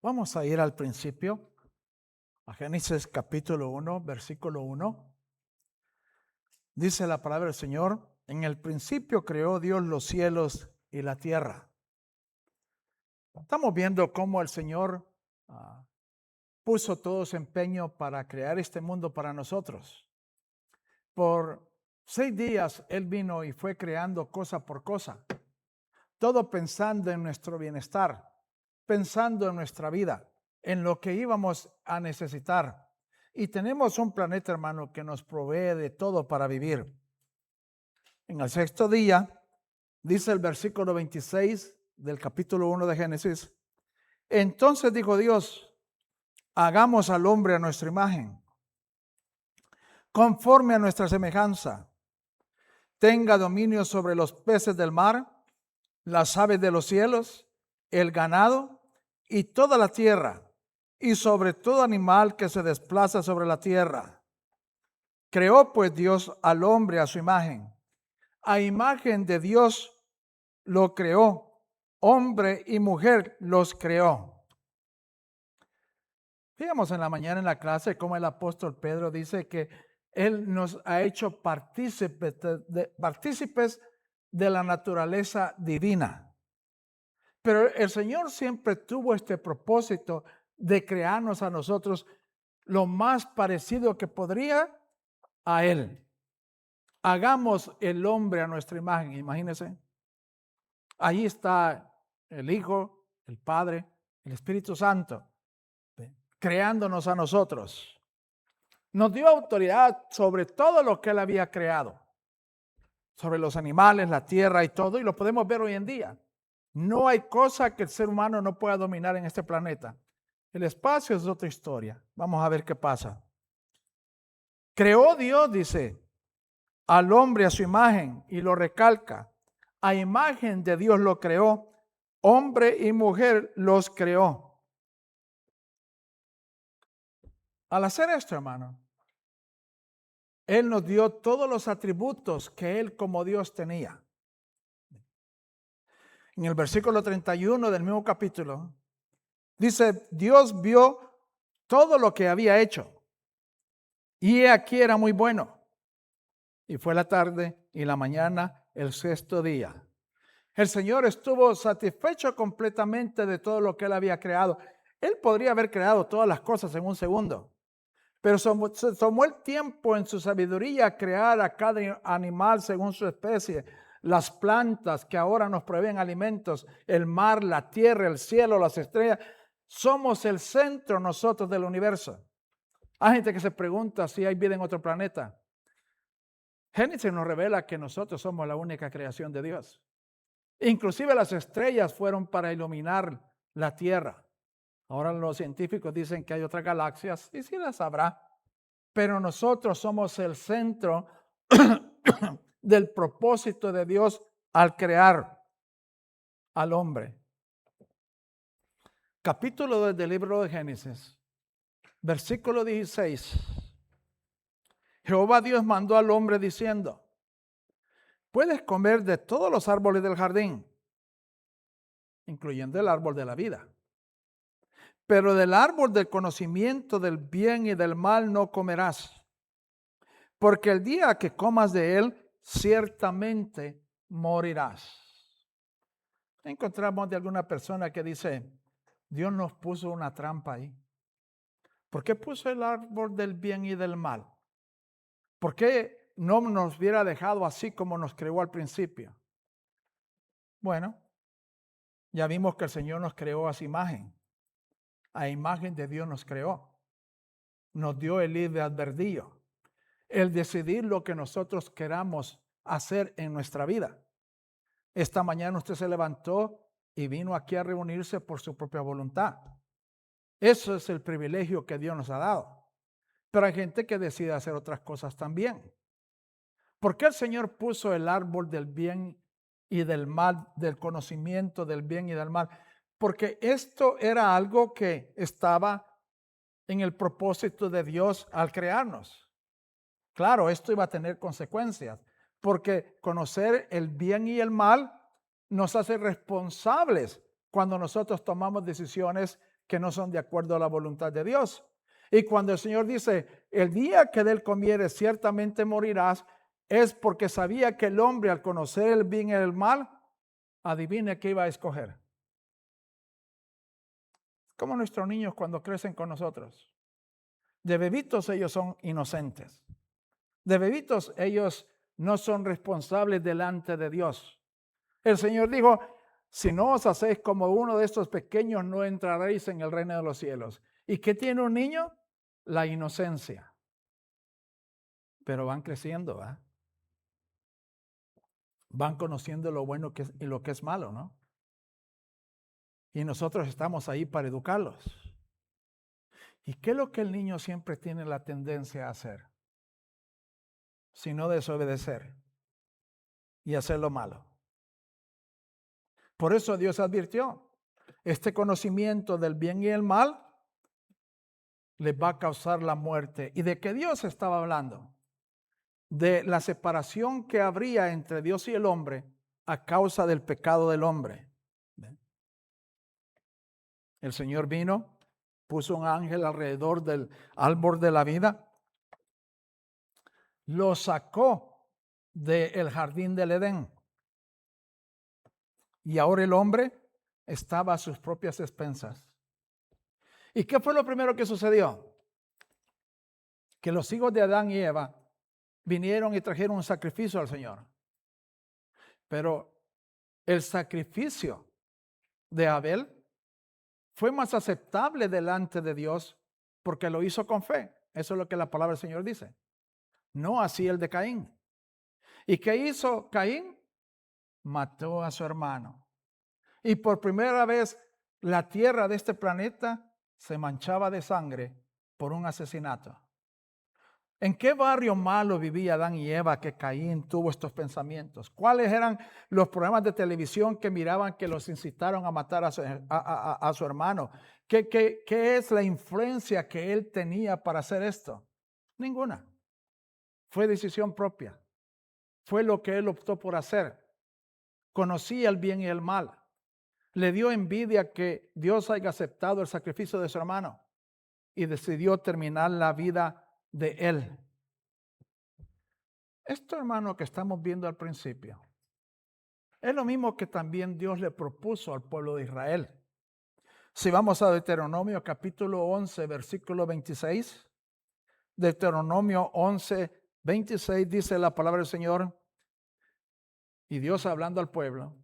Vamos a ir al principio, a Génesis capítulo 1, versículo 1. Dice la palabra del Señor: en el principio creó Dios los cielos y la tierra. Estamos viendo cómo el Señor puso todo su empeño para crear este mundo para nosotros. Por 6 días Él vino y fue creando cosa por cosa, todo pensando en nuestro bienestar, pensando en nuestra vida, en lo que íbamos a necesitar. Y tenemos un planeta, hermano, que nos provee de todo para vivir. En el 6º día, dice el versículo 26 del capítulo 1 de Génesis: entonces dijo Dios, hagamos al hombre a nuestra imagen, conforme a nuestra semejanza. Tenga dominio sobre los peces del mar, las aves de los cielos, el ganado y toda la tierra, y sobre todo animal que se desplaza sobre la tierra. Creó pues Dios al hombre a su imagen. A imagen de Dios lo creó, hombre y mujer los creó. Fíjamos en la mañana en la clase cómo el apóstol Pedro dice que Él nos ha hecho partícipes de la naturaleza divina. Pero el Señor siempre tuvo este propósito de crearnos a nosotros lo más parecido que podría a Él. Hagamos el hombre a nuestra imagen, imagínense. Ahí está el Hijo, el Padre, el Espíritu Santo, creándonos a nosotros. Nos dio autoridad sobre todo lo que Él había creado, sobre los animales, la tierra y todo, y lo podemos ver hoy en día. No hay cosa que el ser humano no pueda dominar en este planeta. El espacio es otra historia. Vamos a ver qué pasa. Creó Dios, dice, al hombre a su imagen, y lo recalca. A imagen de Dios lo creó, hombre y mujer los creó. Al hacer esto, hermano, Él nos dio todos los atributos que Él como Dios tenía. En el versículo 31 del mismo capítulo, dice: Dios vio todo lo que había hecho, y aquí era muy bueno. Y fue la tarde y la mañana, el 6º día. El Señor estuvo satisfecho completamente de todo lo que Él había creado. Él podría haber creado todas las cosas en un segundo, pero se tomó el tiempo en su sabiduría a crear a cada animal según su especie, las plantas que ahora nos proveen alimentos, el mar, la tierra, el cielo, las estrellas. Somos el centro nosotros del universo. Hay gente que se pregunta si hay vida en otro planeta. Génesis nos revela que nosotros somos la única creación de Dios. Inclusive las estrellas fueron para iluminar la tierra. Ahora los científicos dicen que hay otras galaxias, y sí las habrá, pero nosotros somos el centro del propósito de Dios al crear al hombre. Capítulo 2 del libro de Génesis, versículo 16. Jehová Dios mandó al hombre diciendo: puedes comer de todos los árboles del jardín, incluyendo el árbol de la vida, pero del árbol del conocimiento del bien y del mal no comerás, porque el día que comas de él, ciertamente morirás. Encontramos de alguna persona que dice: Dios nos puso una trampa ahí. ¿Por qué puso el árbol del bien y del mal? ¿Por qué no nos hubiera dejado así como nos creó al principio? Bueno, ya vimos que el Señor nos creó a su imagen. A imagen de Dios nos creó. Nos dio el libre albedrío, el decidir lo que nosotros queramos hacer en nuestra vida. Esta mañana usted se levantó y vino aquí a reunirse por su propia voluntad. Eso es el privilegio que Dios nos ha dado. Pero hay gente que decide hacer otras cosas también. ¿Por qué el Señor puso el árbol del bien y del mal, del conocimiento del bien y del mal? Porque esto era algo que estaba en el propósito de Dios al crearnos. Claro, esto iba a tener consecuencias, porque conocer el bien y el mal nos hace responsables cuando nosotros tomamos decisiones que no son de acuerdo a la voluntad de Dios. Y cuando el Señor dice, el día que de él comieres ciertamente morirás, es porque sabía que el hombre al conocer el bien y el mal, adivine qué iba a escoger. Como nuestros niños cuando crecen con nosotros. De bebitos ellos son inocentes. De bebitos ellos no son responsables delante de Dios. El Señor dijo, si no os hacéis como uno de estos pequeños, no entraréis en el reino de los cielos. ¿Y qué tiene un niño? La inocencia. Pero van creciendo, ¿verdad? Van conociendo lo bueno que es y lo que es malo, ¿no? Y nosotros estamos ahí para educarlos. ¿Y qué es lo que el niño siempre tiene la tendencia a hacer? Sino desobedecer y hacer lo malo. Por eso Dios advirtió, este conocimiento del bien y el mal les va a causar la muerte. ¿Y de qué Dios estaba hablando? De la separación que habría entre Dios y el hombre a causa del pecado del hombre. El Señor vino, puso un ángel alrededor del árbol de la vida, lo sacó del jardín del Edén. Y ahora el hombre estaba a sus propias expensas. ¿Y qué fue lo primero que sucedió? Que los hijos de Adán y Eva vinieron y trajeron un sacrificio al Señor. Pero el sacrificio de Abel fue más aceptable delante de Dios porque lo hizo con fe. Eso es lo que la palabra del Señor dice. No así el de Caín. ¿Y qué hizo Caín? Mató a su hermano. Y por primera vez la tierra de este planeta se manchaba de sangre por un asesinato. ¿En qué barrio malo vivía Adán y Eva que Caín tuvo estos pensamientos? ¿Cuáles eran los programas de televisión que miraban que los incitaron a matar a su hermano? ¿Qué es la influencia que él tenía para hacer esto? Ninguna. Fue decisión propia. Fue lo que él optó por hacer. Conocía el bien y el mal. Le dio envidia que Dios haya aceptado el sacrificio de su hermano y decidió terminar la vida de él. Esto, hermano, que estamos viendo al principio, es lo mismo que también Dios le propuso al pueblo de Israel. Si vamos a Deuteronomio capítulo 11, versículo 26, Deuteronomio 11, 26 dice la palabra del Señor, y Dios hablando al pueblo,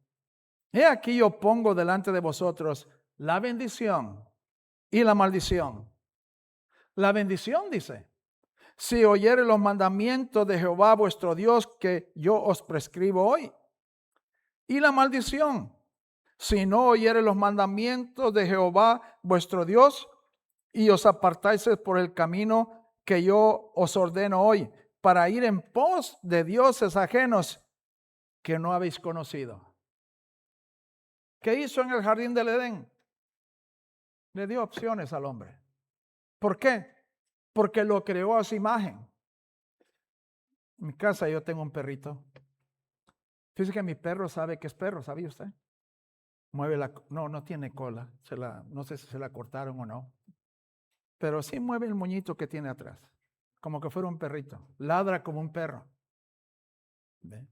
he aquí yo pongo delante de vosotros la bendición y la maldición. La bendición dice, si oyere los mandamientos de Jehová vuestro Dios que yo os prescribo hoy. Y la maldición, si no oyere los mandamientos de Jehová vuestro Dios y os apartáis por el camino que yo os ordeno hoy, para ir en pos de dioses ajenos que no habéis conocido. ¿Qué hizo en el jardín del Edén? Le dio opciones al hombre. ¿Por qué? Porque lo creó a su imagen. En mi casa yo tengo un perrito. Fíjese que mi perro sabe que es perro, ¿sabía usted? Mueve no tiene cola. No sé si se la cortaron o no. Pero sí mueve el moñito que tiene atrás. Como que fuera un perrito. Ladra como un perro. ¿Ve?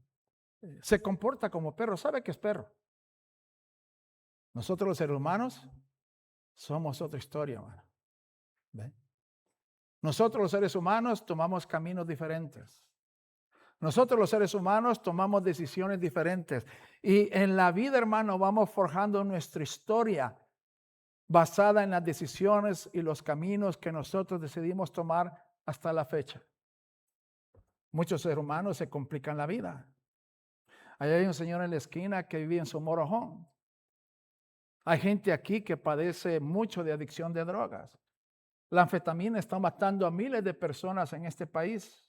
Se comporta como perro, sabe que es perro. Nosotros los seres humanos somos otra historia, hermano. ¿Ve? Nosotros los seres humanos tomamos caminos diferentes. Nosotros los seres humanos tomamos decisiones diferentes. Y en la vida, hermano, vamos forjando nuestra historia basada en las decisiones y los caminos que nosotros decidimos tomar hasta la fecha. Muchos seres humanos se complican la vida. Ahí hay un señor en la esquina que vive en su motorhome. Hay gente aquí que padece mucho de adicción de drogas. La anfetamina está matando a miles de personas en este país.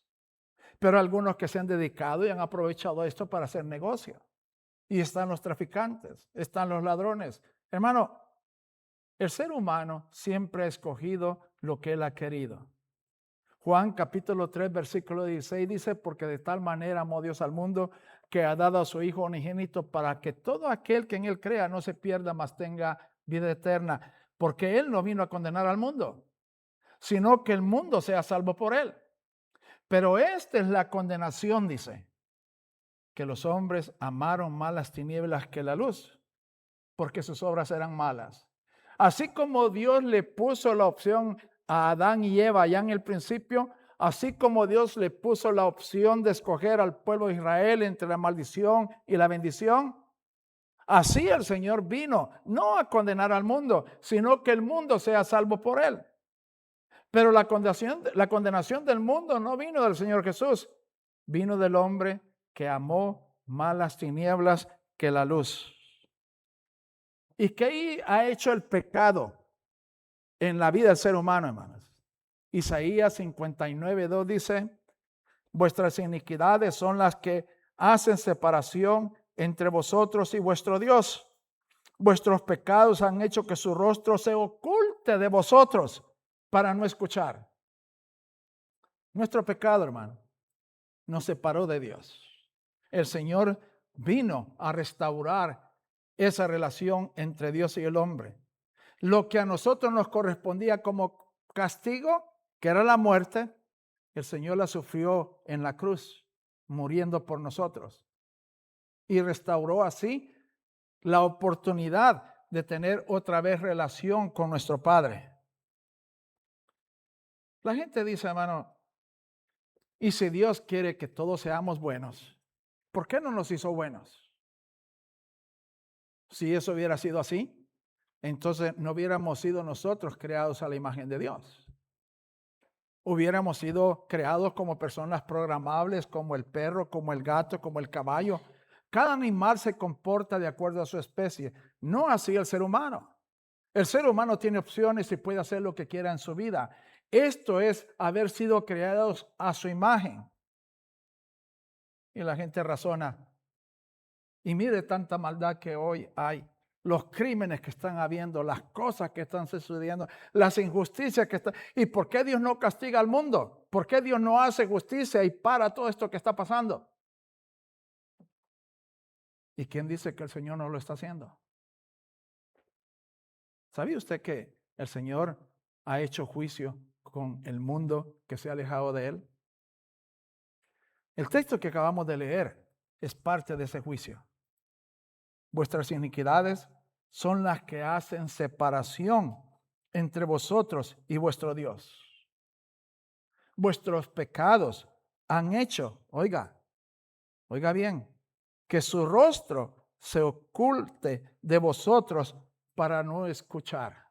Pero algunos que se han dedicado y han aprovechado esto para hacer negocio. Y están los traficantes, están los ladrones. Hermano, el ser humano siempre ha escogido lo que él ha querido. Juan capítulo 3, versículo 16 dice, porque de tal manera amó Dios al mundo que ha dado a su Hijo unigénito para que todo aquel que en él crea no se pierda, mas tenga vida eterna. porque Él no vino a condenar al mundo, sino que el mundo sea salvo por Él. Pero esta es la condenación, dice, que los hombres amaron más las tinieblas que la luz, porque sus obras eran malas. Así como Dios le puso la opción a Adán y Eva ya en el principio, así como Dios le puso la opción de escoger al pueblo de Israel entre la maldición y la bendición, así el Señor vino, no a condenar al mundo, sino que el mundo sea salvo por Él. Pero la condenación del mundo no vino del Señor Jesús, vino del hombre que amó más las tinieblas que la luz. ¿Y qué ha hecho el pecado en la vida del ser humano, hermanos? Isaías 59:2 dice: vuestras iniquidades son las que hacen separación entre vosotros y vuestro Dios. Vuestros pecados han hecho que su rostro se oculte de vosotros para no escuchar. Nuestro pecado, hermano, nos separó de Dios. El Señor vino a restaurar esa relación entre Dios y el hombre. Lo que a nosotros nos correspondía como castigo, que era la muerte, el Señor la sufrió en la cruz, muriendo por nosotros. Y restauró así la oportunidad de tener otra vez relación con nuestro Padre. La gente dice, hermano, y si Dios quiere que todos seamos buenos, ¿por qué no nos hizo buenos? Si eso hubiera sido así, entonces no hubiéramos sido nosotros creados a la imagen de Dios. Hubiéramos sido creados como personas programables, como el perro, como el gato, como el caballo. Cada animal se comporta de acuerdo a su especie, no así el ser humano. El ser humano tiene opciones y puede hacer lo que quiera en su vida. Esto es haber sido creados a su imagen. Y la gente razona. Y mire tanta maldad que hoy hay. Los crímenes que están habiendo, las cosas que están sucediendo, las injusticias que están. ¿Y por qué Dios no castiga al mundo? ¿Por qué Dios no hace justicia y para todo esto que está pasando? ¿Y quién dice que el Señor no lo está haciendo? ¿Sabía usted que el Señor ha hecho juicio con el mundo que se ha alejado de Él? El texto que acabamos de leer es parte de ese juicio. Vuestras iniquidades son las que hacen separación entre vosotros y vuestro Dios. Vuestros pecados han hecho, oiga bien, que su rostro se oculte de vosotros para no escuchar.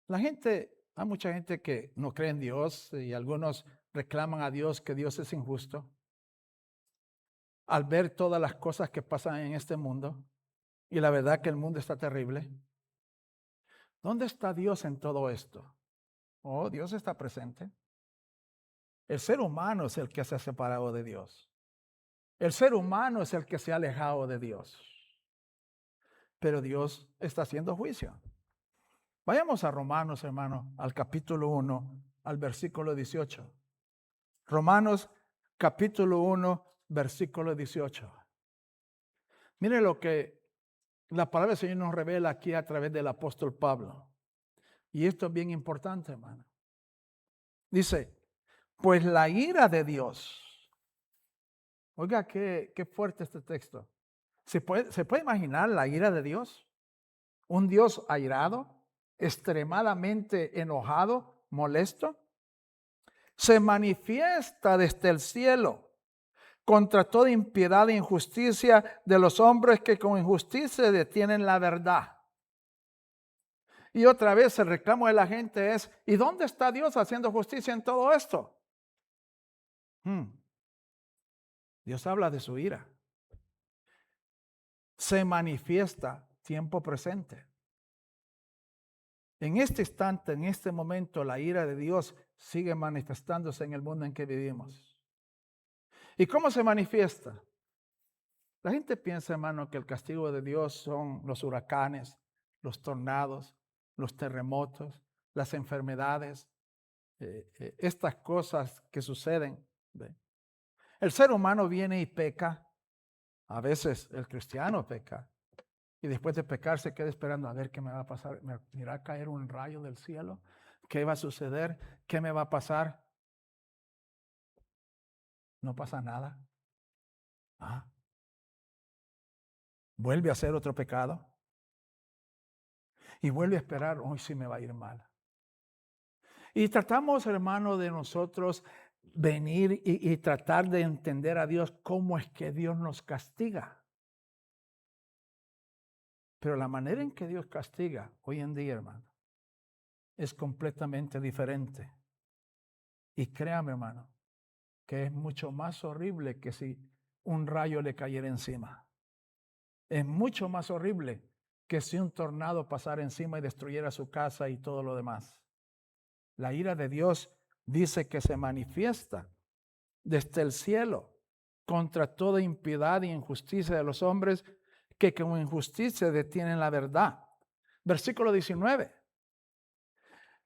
Hay mucha gente que no cree en Dios y algunos reclaman a Dios que Dios es injusto. Al ver todas las cosas que pasan en este mundo, y la verdad que el mundo está terrible, ¿dónde está Dios en todo esto? Oh, Dios está presente. El ser humano es el que se ha separado de Dios. El ser humano es el que se ha alejado de Dios. Pero Dios está haciendo juicio. Vayamos a Romanos, hermano, al capítulo 1, al versículo 18. Romanos capítulo 1, versículo 18. Mire lo que la palabra del Señor nos revela aquí a través del apóstol Pablo. Y esto es bien importante, hermano. Dice, pues la ira de Dios. Oiga, qué fuerte este texto. ¿Se puede imaginar la ira de Dios? Un Dios airado, extremadamente enojado, molesto. Se manifiesta desde el cielo contra toda impiedad e injusticia de los hombres que con injusticia detienen la verdad. Y otra vez el reclamo de la gente es, ¿y dónde está Dios haciendo justicia en todo esto? Dios habla de su ira. Se manifiesta tiempo presente. En este instante, en este momento, la ira de Dios sigue manifestándose en el mundo en que vivimos. ¿Y cómo se manifiesta? La gente piensa, hermano, que el castigo de Dios son los huracanes, los tornados, los terremotos, las enfermedades, estas cosas que suceden. El ser humano viene y peca. A veces el cristiano peca. y después de pecar se queda esperando a ver qué me va a pasar. ¿Me irá a caer un rayo del cielo? ¿Qué va a suceder? ¿Qué me va a pasar? No pasa nada. Ah, vuelve a hacer otro pecado y vuelve a esperar, hoy sí me va a ir mal. Y tratamos, hermano, de nosotros venir y tratar de entender a Dios cómo es que Dios nos castiga. Pero la manera en que Dios castiga hoy en día, hermano, es completamente diferente. Y créame, hermano, que es mucho más horrible que si un rayo le cayera encima. Es mucho más horrible que si un tornado pasara encima y destruyera su casa y todo lo demás. La ira de Dios dice que se manifiesta desde el cielo contra toda impiedad y injusticia de los hombres que con injusticia detienen la verdad. Versículo 19.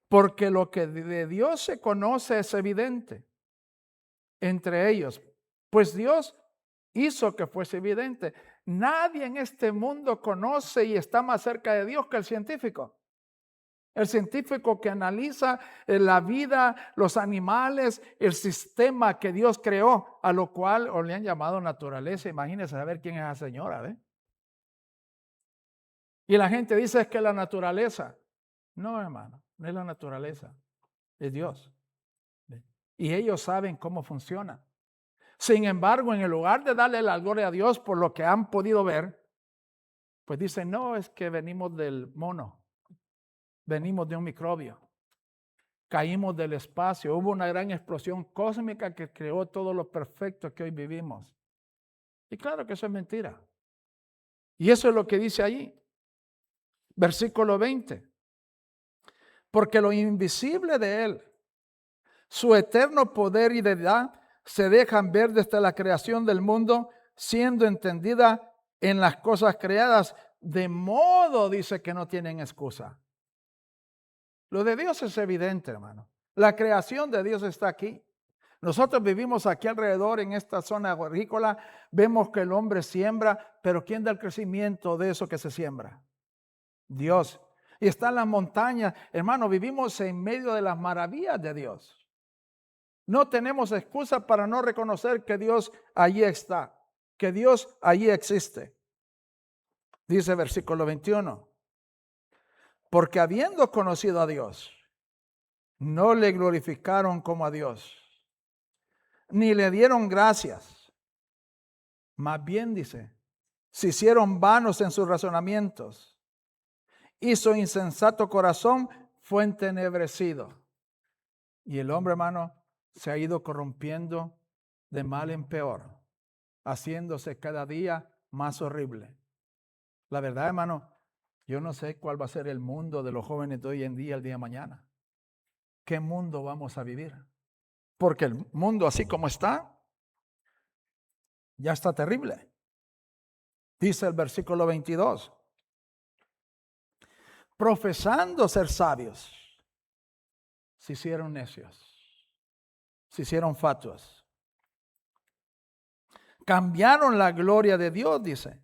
Porque lo que de Dios se conoce es evidente entre ellos, pues Dios hizo que fuese evidente. Nadie en este mundo conoce y está más cerca de Dios que el científico. El científico que analiza la vida, los animales, el sistema que Dios creó, a lo cual o le han llamado naturaleza. Imagínense a ver quién es esa señora, ¿ve? Y la gente dice es que la naturaleza. No, hermano, no es la naturaleza, es Dios. ¿Ve? Y ellos saben cómo funciona. Sin embargo, en el lugar de darle la gloria a Dios por lo que han podido ver, pues dicen, no, es que venimos del mono, venimos de un microbio, caímos del espacio, hubo una gran explosión cósmica que creó todo lo perfecto que hoy vivimos. Y claro que eso es mentira. Y eso es lo que dice allí, versículo 20. Porque lo invisible de Él, su eterno poder y deidad, se dejan ver desde la creación del mundo, siendo entendida en las cosas creadas, de modo, dice, que no tienen excusa. Lo de Dios es evidente, hermano. La creación de Dios está aquí. Nosotros vivimos aquí alrededor en esta zona agrícola, vemos que el hombre siembra, pero ¿quién da el crecimiento de eso que se siembra? Dios. Y está en las montañas, hermano, vivimos en medio de las maravillas de Dios. No tenemos excusa para no reconocer que Dios allí está, que Dios allí existe. Dice versículo 21, porque habiendo conocido a Dios, no le glorificaron como a Dios, ni le dieron gracias. Más bien, dice, se hicieron vanos en sus razonamientos y su insensato corazón fue entenebrecido. Y el hombre, hermano, se ha ido corrompiendo de mal en peor, haciéndose cada día más horrible. La verdad, hermano, yo no sé cuál va a ser el mundo de los jóvenes de hoy en día, el día de mañana. ¿Qué mundo vamos a vivir? Porque el mundo así como está, ya está terrible. Dice el versículo 22. Profesando ser sabios, se hicieron necios, se hicieron fatuos. Cambiaron la gloria de Dios, dice,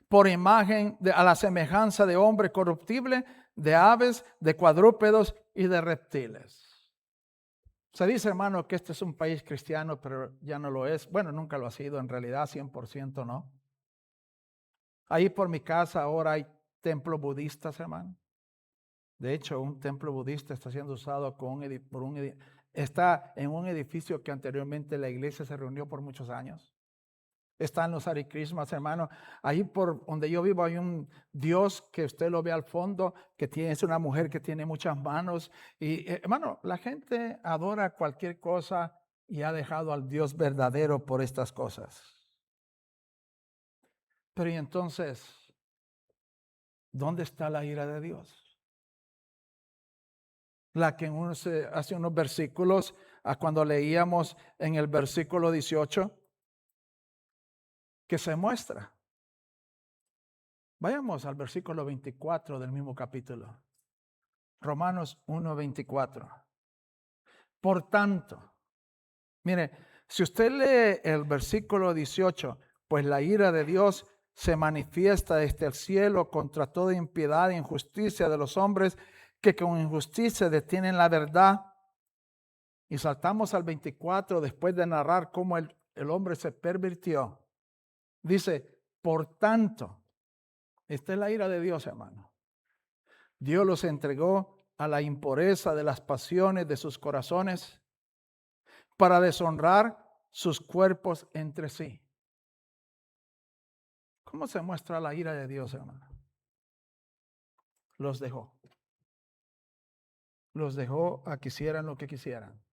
por imagen a la semejanza de hombre corruptible, de aves, de cuadrúpedos y de reptiles. Se dice, hermano, que este es un país cristiano, pero ya no lo es. Bueno, nunca lo ha sido, en realidad 100% no. Ahí por mi casa ahora hay templos budistas, hermano. De hecho, un templo budista está siendo usado está en un edificio que anteriormente la iglesia se reunió por muchos años. Están los Hare Krishnas, hermano. Ahí por donde yo vivo hay un Dios que usted lo ve al fondo, es una mujer que tiene muchas manos. Y hermano, la gente adora cualquier cosa y ha dejado al Dios verdadero por estas cosas. Pero y entonces, ¿dónde está la ira de Dios? La que hace unos versículos, cuando leíamos en el versículo 18, que se muestra. Vayamos al versículo 24 del mismo capítulo. Romanos 1:24. Por tanto, mire, si usted lee el versículo 18, pues la ira de Dios se manifiesta desde el cielo contra toda impiedad e injusticia de los hombres que con injusticia detienen la verdad. Y saltamos al 24 después de narrar cómo el hombre se pervirtió. Dice, por tanto, esta es la ira de Dios, hermano. Dios los entregó a la impureza de las pasiones de sus corazones para deshonrar sus cuerpos entre sí. ¿Cómo se muestra la ira de Dios, hermano? Los dejó. Los dejó a que hicieran lo que quisieran.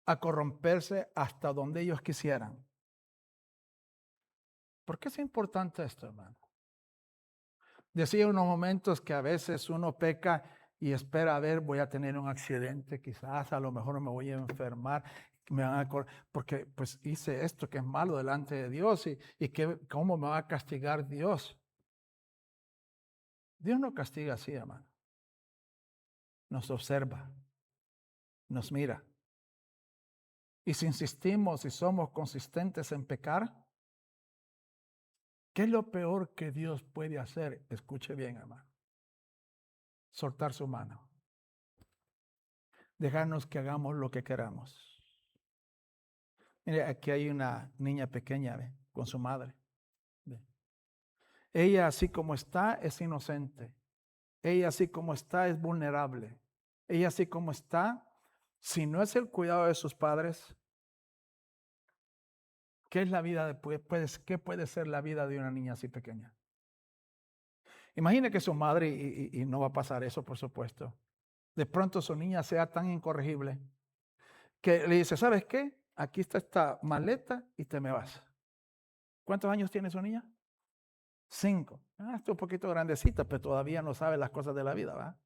A corromperse hasta donde ellos quisieran. ¿Por qué es importante esto, hermano? Decía unos momentos que a veces uno peca y espera, a ver, voy a tener un accidente, quizás a lo mejor me voy a enfermar, me van a porque pues hice esto que es malo delante de Dios y ¿cómo me va a castigar Dios? Dios no castiga así, hermano. Nos observa, nos mira. Y si insistimos y somos consistentes en pecar, ¿qué es lo peor que Dios puede hacer? Escuche bien, hermano. Soltar su mano. Dejarnos que hagamos lo que queramos. Mire, aquí hay una niña pequeña, ¿ve? Con su madre. ¿Ve? Ella así como está es inocente. Ella así como está es vulnerable. Ella así como está, si no es el cuidado de sus padres, ¿qué es la vida qué puede ser la vida de una niña así pequeña? Imagine que su madre, y no va a pasar eso, por supuesto, de pronto su niña sea tan incorregible que le dice, ¿sabes qué? Aquí está esta maleta y te me vas. ¿Cuántos años tiene su niña? 5. Está un poquito grandecita, pero todavía no sabe las cosas de la vida, ¿va?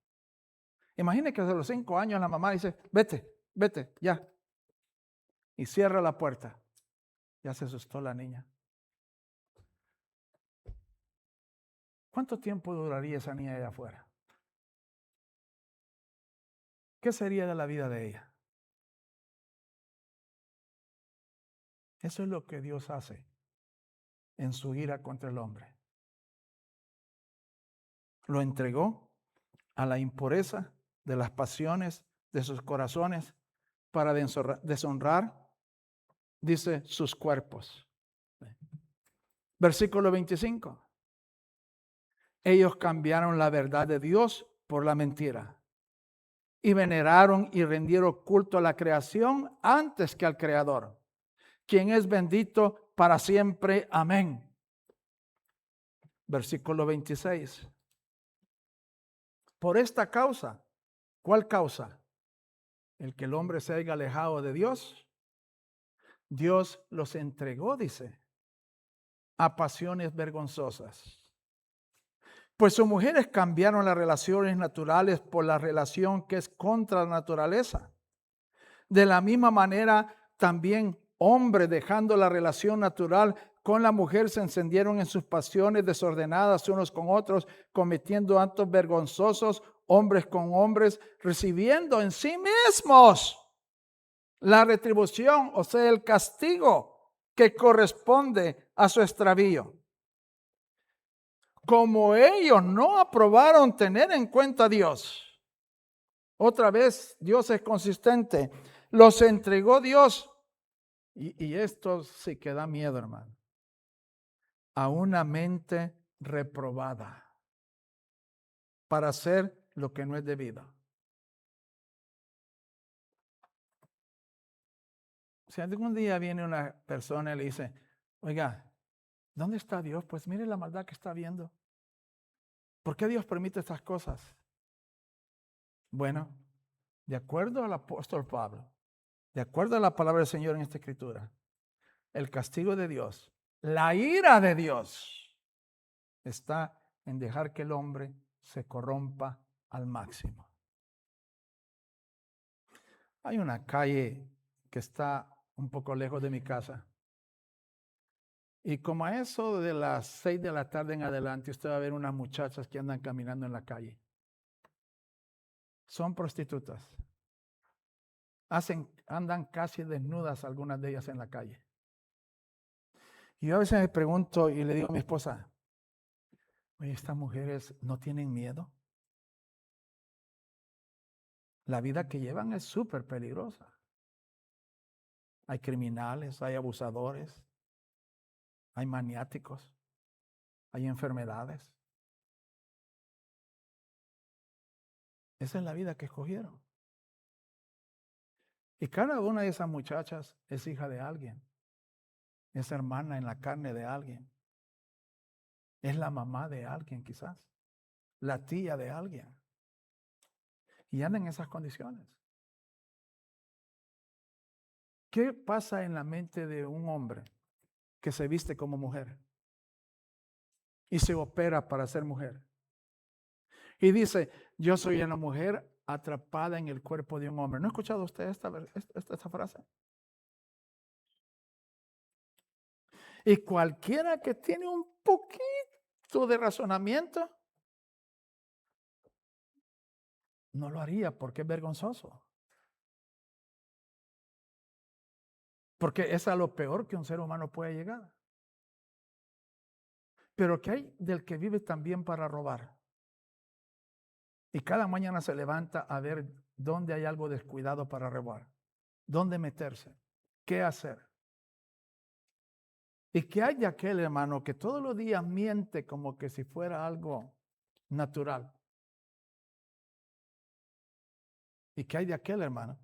Imagine que a los 5 años la mamá dice, vete, ya. Y cierra la puerta. Ya se asustó la niña. ¿Cuánto tiempo duraría esa niña allá afuera? ¿Qué sería de la vida de ella? Eso es lo que Dios hace en su ira contra el hombre. Lo entregó a la impureza de las pasiones de sus corazones para deshonrar, dice, sus cuerpos. Versículo 25. Ellos cambiaron la verdad de Dios por la mentira y veneraron y rendieron culto a la creación antes que al Creador, quien es bendito para siempre. Amén. Versículo 26. Por esta causa, ¿cuál causa? El que el hombre se haya alejado de Dios. Dios los entregó, dice, a pasiones vergonzosas. Pues sus mujeres cambiaron las relaciones naturales por la relación que es contra la naturaleza. De la misma manera, también hombres, dejando la relación natural con la mujer, se encendieron en sus pasiones desordenadas unos con otros, cometiendo actos vergonzosos, hombres con hombres, recibiendo en sí mismos la retribución, o sea, el castigo que corresponde a su extravío. Como ellos no aprobaron tener en cuenta a Dios, otra vez Dios es consistente, los entregó Dios, y esto sí que da miedo, hermano, a una mente reprobada para hacer lo que no es debido. Si algún día viene una persona y le dice, oiga, ¿dónde está Dios? Pues mire la maldad que está viendo. ¿Por qué Dios permite estas cosas? Bueno, de acuerdo al apóstol Pablo, de acuerdo a la palabra del Señor en esta escritura, el castigo de Dios, la ira de Dios, está en dejar que el hombre se corrompa al máximo. Hay una calle que está un poco lejos de mi casa. Y como a eso de las 6 de la tarde en adelante, usted va a ver unas muchachas que andan caminando en la calle. Son prostitutas. Andan casi desnudas algunas de ellas en la calle. Y yo a veces me pregunto y le digo a mi esposa, oye, ¿estas mujeres no tienen miedo? La vida que llevan es súper peligrosa. Hay criminales, hay abusadores, hay maniáticos, hay enfermedades. Esa es la vida que escogieron. Y cada una de esas muchachas es hija de alguien, es hermana en la carne de alguien, es la mamá de alguien quizás, la tía de alguien. Y andan en esas condiciones. ¿Qué pasa en la mente de un hombre que se viste como mujer y se opera para ser mujer? Y dice, yo soy una mujer atrapada en el cuerpo de un hombre. ¿No ha escuchado usted esta frase? Y cualquiera que tiene un poquito de razonamiento, no lo haría porque es vergonzoso. Porque es a lo peor que un ser humano puede llegar. Pero ¿qué hay del que vive también para robar? Y cada mañana se levanta a ver dónde hay algo descuidado para robar. ¿Dónde meterse? ¿Qué hacer? ¿Y qué hay de aquel hermano que todos los días miente como que si fuera algo natural? ¿Y qué hay de aquel hermano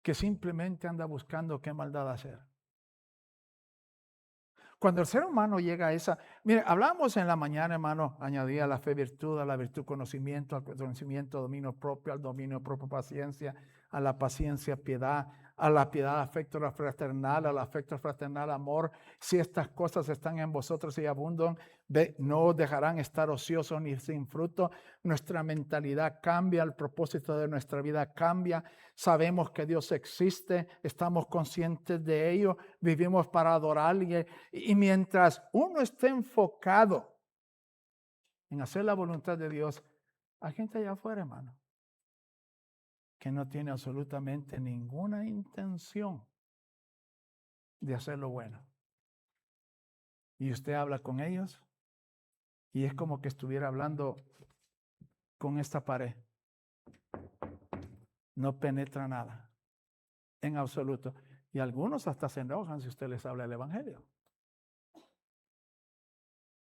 que simplemente anda buscando qué maldad hacer? Cuando el ser humano llega a esa... Mire, hablamos en la mañana, hermano, añadía la fe virtud, a la virtud conocimiento, al conocimiento dominio propio, al dominio propio paciencia, a la paciencia piedad, a la piedad afecto fraternal, al afecto fraternal amor. Si estas cosas están en vosotros y abundan, no dejarán estar ociosos ni sin fruto. Nuestra mentalidad cambia, el propósito de nuestra vida cambia. Sabemos que Dios existe, estamos conscientes de ello, vivimos para adorarle. Y mientras uno esté enfocado en hacer la voluntad de Dios, hay gente allá afuera, hermano, que no tiene absolutamente ninguna intención de hacer lo bueno. Y usted habla con ellos y es como que estuviera hablando con esta pared. No penetra nada, en absoluto. Y algunos hasta se enojan si usted les habla el evangelio.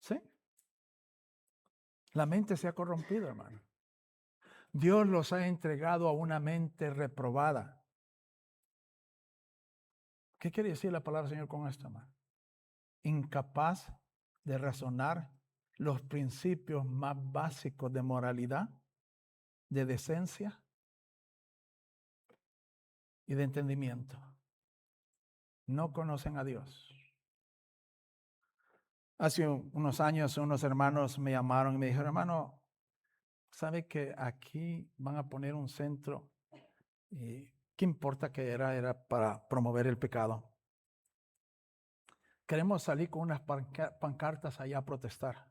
¿Sí? La mente se ha corrompido, hermano. Dios los ha entregado a una mente reprobada. ¿Qué quiere decir la palabra Señor con esto, hermano? Incapaz de razonar los principios más básicos de moralidad, de decencia y de entendimiento. No conocen a Dios. Hace unos años unos hermanos me llamaron y me dijeron, hermano, ¿sabe que aquí van a poner un centro? ¿Y qué importa que era? Era para promover el pecado. Queremos salir con unas pancartas allá a protestar.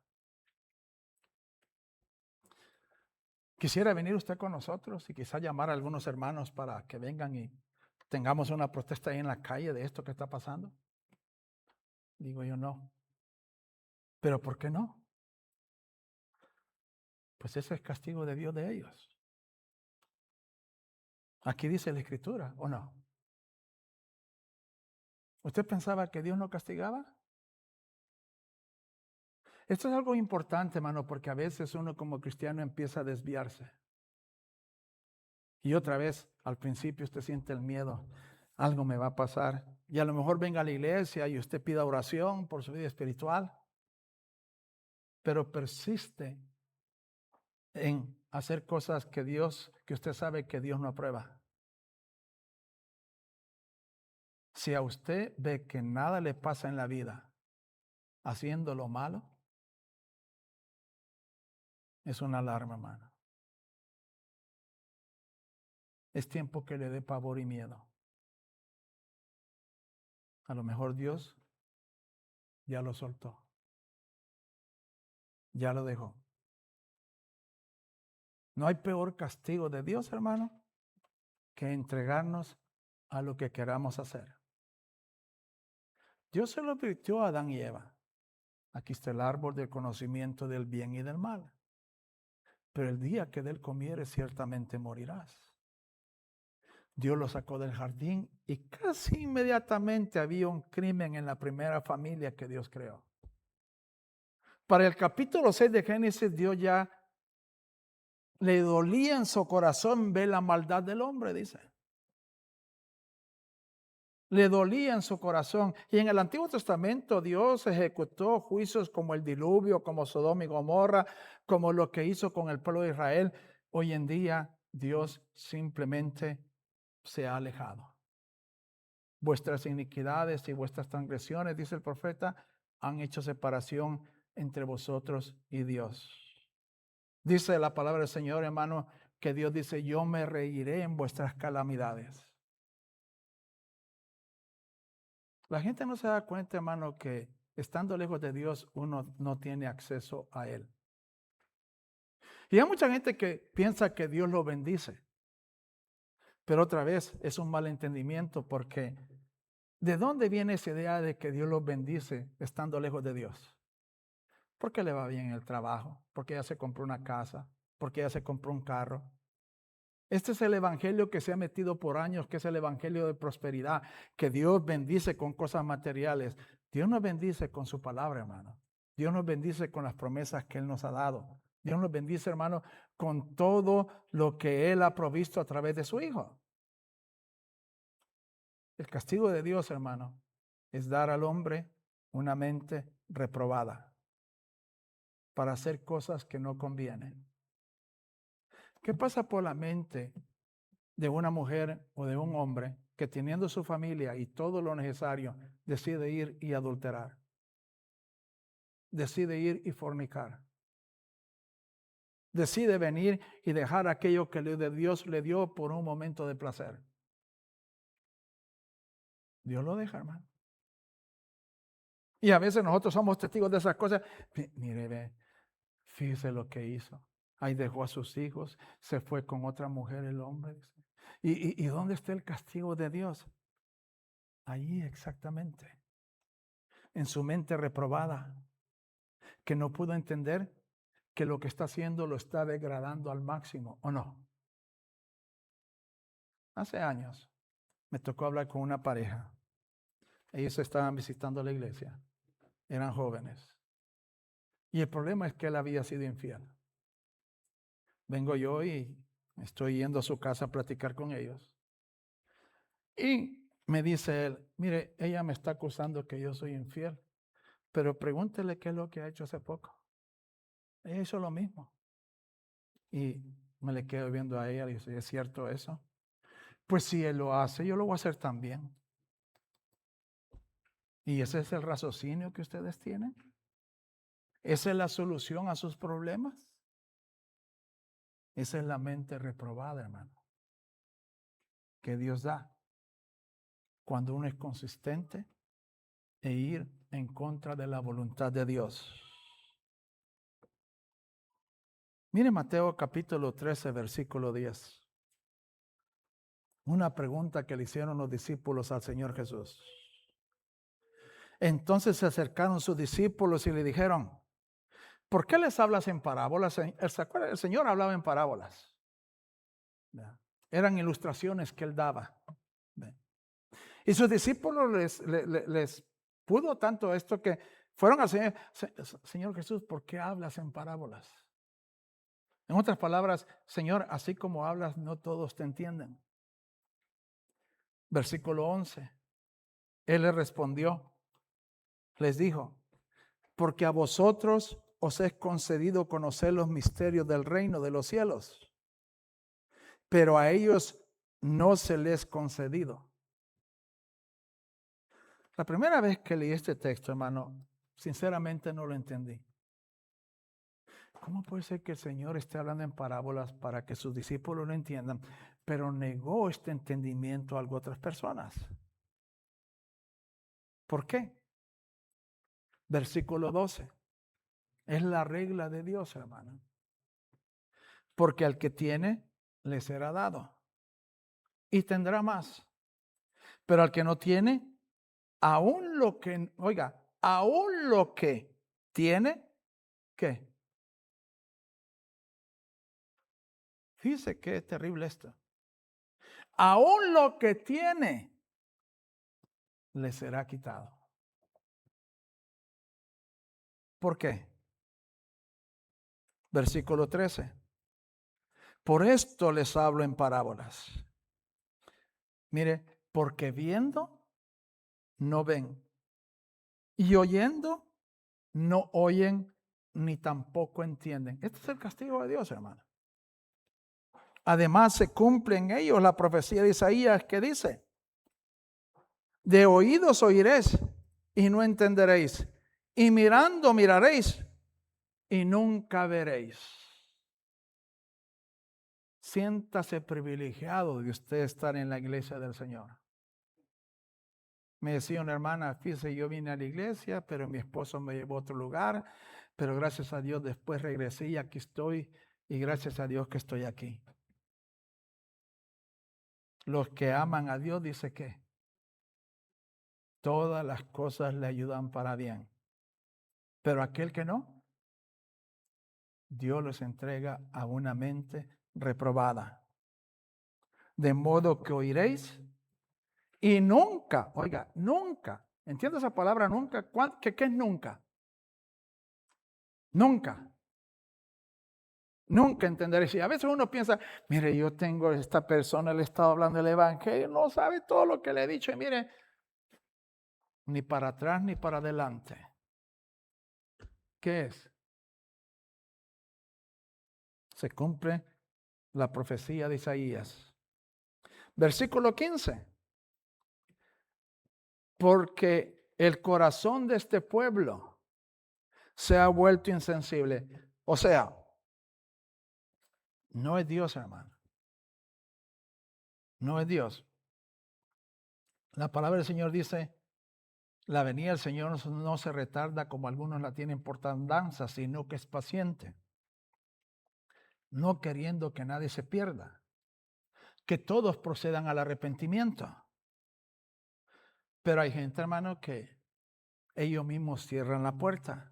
Quisiera venir usted con nosotros y quizá llamar a algunos hermanos para que vengan y tengamos una protesta ahí en la calle de esto que está pasando. Digo yo, no. ¿Pero por qué no? Pues ese es castigo de Dios de ellos. Aquí dice la Escritura, ¿o no? ¿Usted pensaba que Dios no castigaba? Esto es algo importante, hermano, porque a veces uno como cristiano empieza a desviarse. Y otra vez, al principio usted siente el miedo, algo me va a pasar. Y a lo mejor venga a la iglesia y usted pida oración por su vida espiritual, pero persiste en hacer cosas que usted sabe que Dios no aprueba. Si a usted ve que nada le pasa en la vida haciendo lo malo, es una alarma, hermano. Es tiempo que le dé pavor y miedo. A lo mejor Dios ya lo soltó, ya lo dejó. No hay peor castigo de Dios, hermano, que entregarnos a lo que queramos hacer. Dios se lo advirtió a Adán y Eva. Aquí está el árbol del conocimiento del bien y del mal. Pero el día que de él comieres, ciertamente morirás. Dios lo sacó del jardín y casi inmediatamente había un crimen en la primera familia que Dios creó. Para el capítulo 6 de Génesis, Dios ya le dolía en su corazón ver la maldad del hombre, dice. Le dolía en su corazón. Y en el Antiguo Testamento Dios ejecutó juicios como el diluvio, como Sodoma y Gomorra, como lo que hizo con el pueblo de Israel. Hoy en día Dios simplemente se ha alejado. Vuestras iniquidades y vuestras transgresiones, dice el profeta, han hecho separación entre vosotros y Dios. Dice la palabra del Señor, hermano, que Dios dice, yo me reiré en vuestras calamidades. La gente no se da cuenta, hermano, que estando lejos de Dios, uno no tiene acceso a Él. Y hay mucha gente que piensa que Dios lo bendice. Pero otra vez es un malentendimiento porque ¿de dónde viene esa idea de que Dios los bendice estando lejos de Dios? Porque le va bien en el trabajo, porque ya se compró una casa, porque ya se compró un carro. Este es el evangelio que se ha metido por años, que es el evangelio de prosperidad, que Dios bendice con cosas materiales. Dios nos bendice con su palabra, hermano. Dios nos bendice con las promesas que Él nos ha dado. Dios nos bendice, hermano, con todo lo que Él ha provisto a través de su Hijo. El castigo de Dios, hermano, es dar al hombre una mente reprobada para hacer cosas que no convienen. ¿Qué pasa por la mente de una mujer o de un hombre que teniendo su familia y todo lo necesario decide ir y adulterar? Decide ir y fornicar. Decide venir y dejar aquello que Dios le dio por un momento de placer. Dios lo deja, hermano. Y a veces nosotros somos testigos de esas cosas. Mire, ve, fíjese lo que hizo. Ahí dejó a sus hijos, se fue con otra mujer el hombre. ¿Y dónde está el castigo de Dios? Ahí exactamente. En su mente reprobada, que no pudo entender que lo que está haciendo lo está degradando al máximo, ¿o no? Hace años me tocó hablar con una pareja. Ellos estaban visitando la iglesia. Eran jóvenes. Y el problema es que él había sido infiel. Vengo yo y estoy yendo a su casa a platicar con ellos. Y me dice él, mire, ella me está acusando que yo soy infiel, pero pregúntele qué es lo que ha hecho hace poco. Ella hizo lo mismo. Y me le quedo viendo a ella y dice, ¿es cierto eso? Pues si él lo hace, yo lo voy a hacer también. ¿Y ese es el raciocinio que ustedes tienen? ¿Esa es la solución a sus problemas? Esa es la mente reprobada, hermano, que Dios da cuando uno es consistente e ir en contra de la voluntad de Dios. Mire Mateo capítulo 13, versículo 10. Una pregunta que le hicieron los discípulos al Señor Jesús. Entonces se acercaron sus discípulos y le dijeron, ¿por qué les hablas en parábolas? El Señor hablaba en parábolas. Eran ilustraciones que Él daba. Y sus discípulos les pudo tanto esto que fueron al Señor, Señor Jesús, ¿por qué hablas en parábolas? En otras palabras, Señor, así como hablas, no todos te entienden. Versículo 11. Él les respondió, les dijo, porque a vosotros os es concedido conocer los misterios del reino de los cielos, pero a ellos no se les concedido. La primera vez que leí este texto, hermano, sinceramente no lo entendí. ¿Cómo puede ser que el Señor esté hablando en parábolas para que sus discípulos lo entiendan, pero negó este entendimiento a otras personas? ¿Por qué? Versículo 12. Es la regla de Dios, hermano. Porque al que tiene, le será dado. Y tendrá más. Pero al que no tiene, aún lo que, oiga, aún lo que tiene, ¿qué? Fíjese qué terrible esto. Aún lo que tiene le será quitado. ¿Por qué? Versículo 13. Por esto les hablo en parábolas. Mire, porque viendo no ven y oyendo no oyen ni tampoco entienden. Este es el castigo de Dios, hermano. Además se cumple en ellos la profecía de Isaías que dice: de oídos oiréis y no entenderéis, y mirando miraréis y nunca veréis. Siéntase privilegiado de usted estar en la iglesia del Señor. Me decía una hermana, fíjese, yo vine a la iglesia, pero mi esposo me llevó a otro lugar, pero gracias a Dios después regresé y aquí estoy, y gracias a Dios que estoy aquí. Los que aman a Dios, dice que todas las cosas le ayudan para bien. Pero aquel que no, Dios los entrega a una mente reprobada. De modo que oiréis y nunca, oiga, nunca, ¿entiende esa palabra nunca? ¿Qué es nunca? Nunca. Nunca entenderéis. Y a veces uno piensa, mire, yo tengo esta persona, le he estado hablando del evangelio, no sabe todo lo que le he dicho. Y mire, ni para atrás ni para adelante. ¿Qué es? Se cumple la profecía de Isaías. Versículo 15. Porque el corazón de este pueblo se ha vuelto insensible. O sea, no es Dios, hermano. No es Dios. La palabra del Señor dice: la venida del Señor no se retarda como algunos la tienen por tardanza, sino que es paciente, no queriendo que nadie se pierda, que todos procedan al arrepentimiento. Pero hay gente, hermano, que ellos mismos cierran la puerta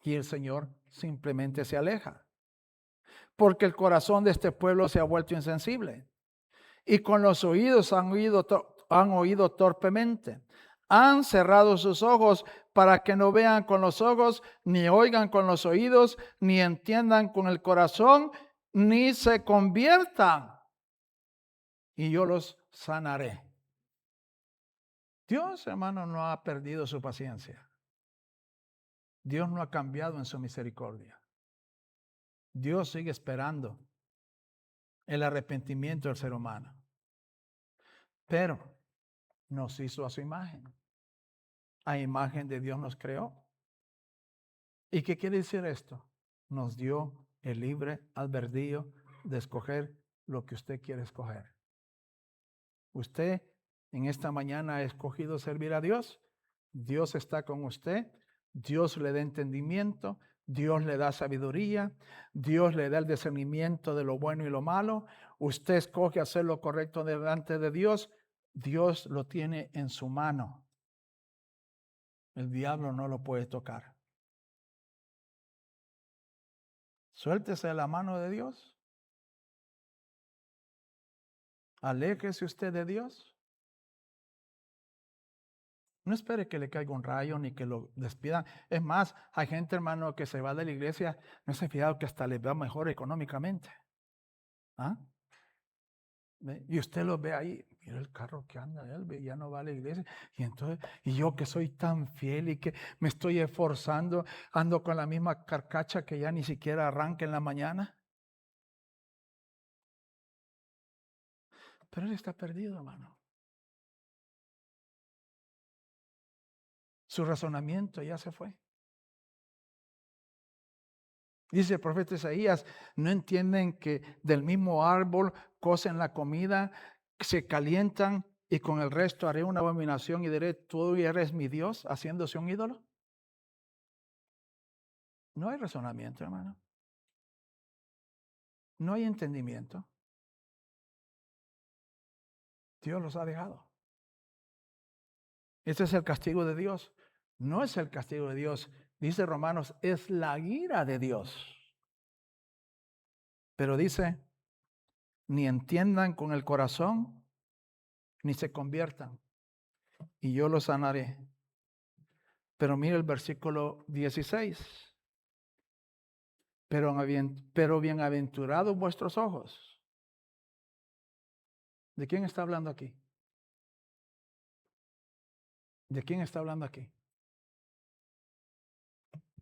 y el Señor simplemente se aleja, porque el corazón de este pueblo se ha vuelto insensible y con los oídos han oído torpemente. Han cerrado sus ojos para que no vean con los ojos, ni oigan con los oídos, ni entiendan con el corazón, ni se conviertan, y yo los sanaré. Dios, hermano, no ha perdido su paciencia. Dios no ha cambiado en su misericordia. Dios sigue esperando el arrepentimiento del ser humano. Pero nos hizo a su imagen. A imagen de Dios nos creó. ¿Y qué quiere decir esto? Nos dio el libre albedrío de escoger lo que usted quiere escoger. Usted en esta mañana ha escogido servir a Dios. Dios está con usted. Dios le da entendimiento. Dios le da sabiduría. Dios le da el discernimiento de lo bueno y lo malo. Usted escoge hacer lo correcto delante de Dios. Dios lo tiene en su mano. El diablo no lo puede tocar. Suéltese de la mano de Dios. Aléjese usted de Dios. No espere que le caiga un rayo ni que lo despidan. Es más, hay gente, hermano, que se va de la iglesia, no se ha fijado que hasta les va mejor económicamente. ¿Ah? Y usted lo ve ahí, mira el carro que anda, él ya no va a la iglesia. Y entonces, y yo que soy tan fiel y que me estoy esforzando, ando con la misma carcacha que ya ni siquiera arranca en la mañana. Pero él está perdido, hermano. Su razonamiento ya se fue. Dice el profeta Isaías, no entienden que del mismo árbol cocen la comida, se calientan y con el resto haré una abominación y diré, tú eres mi Dios, haciéndose un ídolo. No hay razonamiento, hermano. No hay entendimiento. Dios los ha dejado. Ese es el castigo de Dios. No es el castigo de Dios. Dice Romanos, es la ira de Dios. Pero dice, ni entiendan con el corazón, ni se conviertan, y yo los sanaré. Pero mire el versículo 16. Pero bienaventurados vuestros ojos. ¿De quién está hablando aquí? ¿De quién está hablando aquí?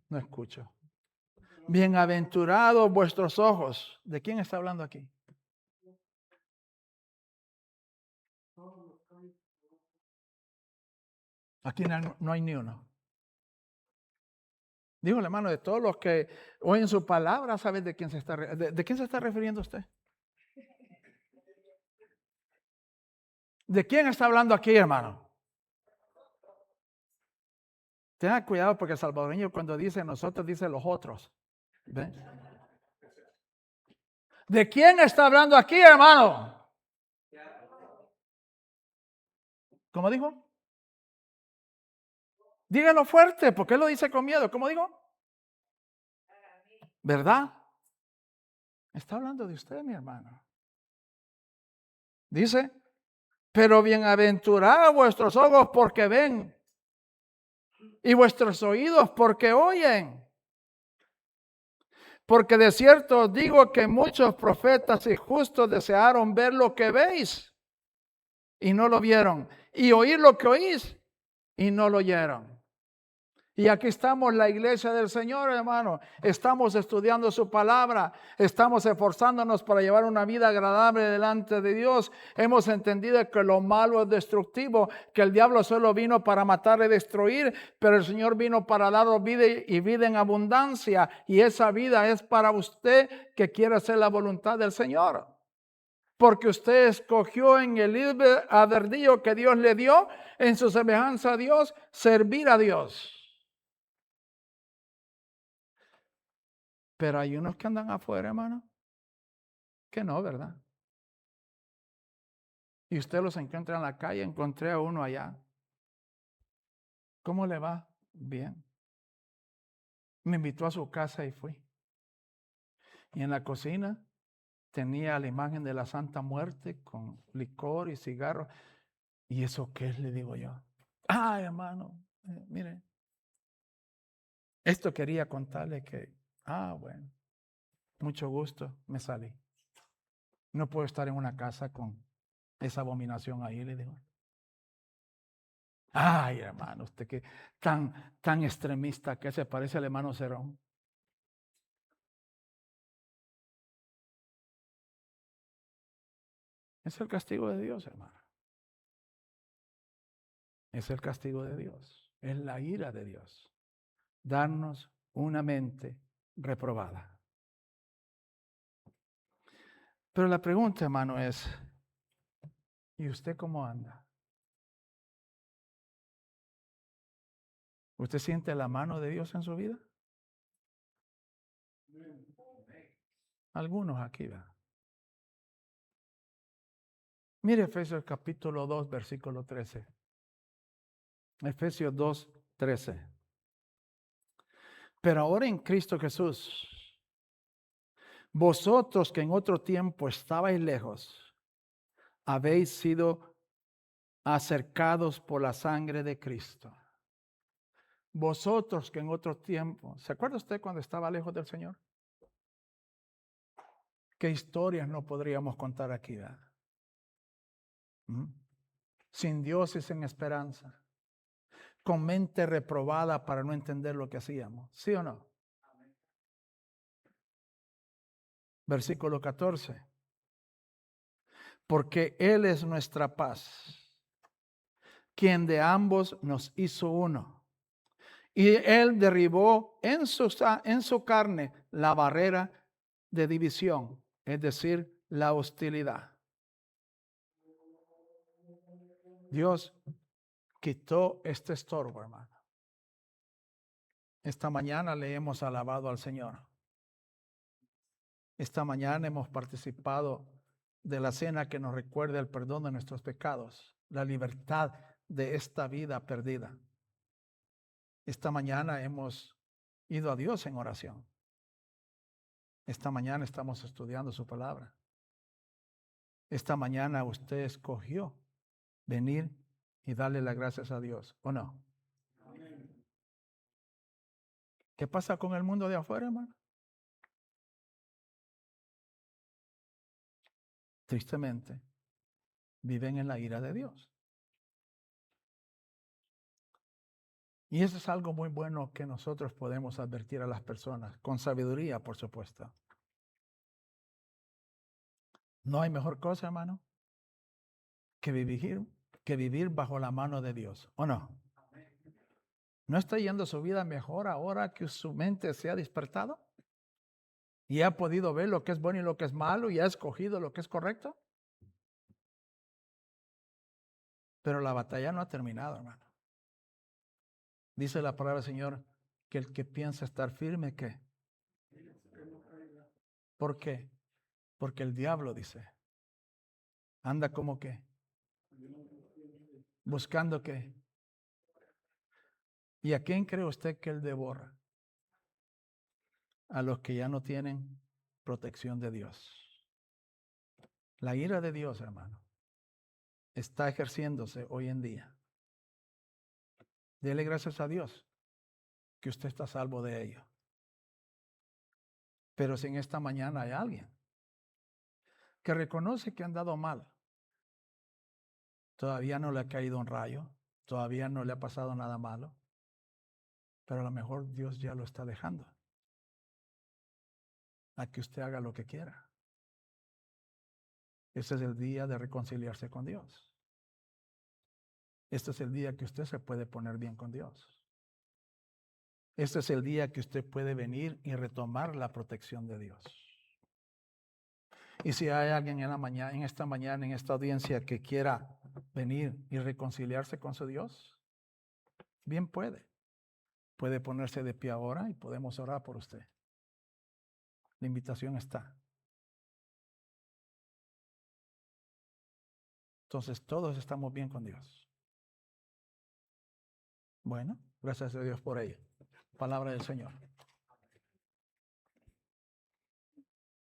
No escucho. Bienaventurados vuestros ojos. ¿De quién está hablando aquí? Aquí no hay ni uno. Digo, hermano, de todos los que oyen su palabra, ¿sabes de quién de quién se está refiriendo usted? ¿De quién está hablando aquí, hermano? Tenga cuidado porque el salvadoreño cuando dice nosotros dice los otros. ¿Ven? ¿De quién está hablando aquí, hermano? ¿Cómo dijo? Dígalo fuerte, porque él lo dice con miedo. ¿Cómo dijo? ¿Verdad? Está hablando de usted, mi hermano. Dice, pero bienaventurados vuestros ojos porque ven y vuestros oídos porque oyen. Porque de cierto os digo que muchos profetas y justos desearon ver lo que veis y no lo vieron, y oír lo que oís y no lo oyeron. Y aquí estamos, la iglesia del Señor, hermano. Estamos estudiando su palabra. Estamos esforzándonos para llevar una vida agradable delante de Dios. Hemos entendido que lo malo es destructivo, que el diablo solo vino para matar y destruir, pero el Señor vino para daros vida y vida en abundancia. Y esa vida es para usted que quiere hacer la voluntad del Señor. Porque usted escogió en el libre albedrío que Dios le dio, en su semejanza a Dios, servir a Dios. Pero hay unos que andan afuera, hermano, que no, ¿verdad? Y usted los encuentra en la calle, encontré a uno allá. ¿Cómo le va? Bien. Me invitó a su casa y fui. Y en la cocina tenía la imagen de la Santa Muerte con licor y cigarros. ¿Y eso qué es? Le digo yo. Ah, hermano, mire. Esto quería contarle que, bueno, mucho gusto, me salí. No puedo estar en una casa con esa abominación ahí, le digo. Ay, hermano, usted que tan extremista que se parece al hermano Cerón. Es el castigo de Dios, hermano. Es el castigo de Dios. Es la ira de Dios. Darnos una mente reprobada. Pero la pregunta, hermano, es, ¿y usted cómo anda? ¿Usted siente la mano de Dios en su vida? Algunos aquí, ¿verdad? Mire Efesios capítulo 2, versículo 13. Efesios 2, 13. Pero ahora en Cristo Jesús, vosotros que en otro tiempo estabais lejos, habéis sido acercados por la sangre de Cristo. Vosotros que en otro tiempo, ¿se acuerda usted cuando estaba lejos del Señor? ¿Qué historias no podríamos contar aquí, ¿verdad? Sin Dios y sin esperanza, con mente reprobada para no entender lo que hacíamos, ¿sí o no? Versículo 14. Porque Él es nuestra paz, quien de ambos nos hizo uno. Y Él derribó en su carne la barrera de división, es decir, la hostilidad. Dios quitó este estorbo, hermano. Esta mañana le hemos alabado al Señor. Esta mañana hemos participado de la cena que nos recuerda el perdón de nuestros pecados, la libertad de esta vida perdida. Esta mañana hemos ido a Dios en oración. Esta mañana estamos estudiando su palabra. Esta mañana usted escogió venir y darle las gracias a Dios, ¿o no? ¿Qué pasa con el mundo de afuera, hermano? Tristemente, viven en la ira de Dios. Y eso es algo muy bueno que nosotros podemos advertir a las personas, con sabiduría, por supuesto. No hay mejor cosa, hermano, que vivir bajo la mano de Dios, ¿o no? ¿No está yendo su vida mejor ahora que su mente se ha despertado? ¿Y ha podido ver lo que es bueno y lo que es malo y ha escogido lo que es correcto? Pero la batalla no ha terminado, hermano. Dice la palabra del Señor que el que piensa estar firme, ¿qué? ¿Por qué? Porque el diablo, dice, anda como que buscando qué. ¿Y a quién cree usted que él devora? A los que ya no tienen protección de Dios. La ira de Dios, hermano, está ejerciéndose hoy en día. Dele gracias a Dios que usted está salvo de ello. Pero si en esta mañana hay alguien que reconoce que han dado mal, todavía no le ha caído un rayo, todavía no le ha pasado nada malo, pero a lo mejor Dios ya lo está dejando a que usted haga lo que quiera. Este es el día de reconciliarse con Dios. Este es el día que usted se puede poner bien con Dios. Este es el día que usted puede venir y retomar la protección de Dios. Y si hay alguien en esta mañana, en esta audiencia que quiera venir y reconciliarse con su Dios, bien puede. Puede ponerse de pie ahora y podemos orar por usted. La invitación está. Entonces todos estamos bien con Dios. Bueno, gracias a Dios por ello. Palabra del Señor.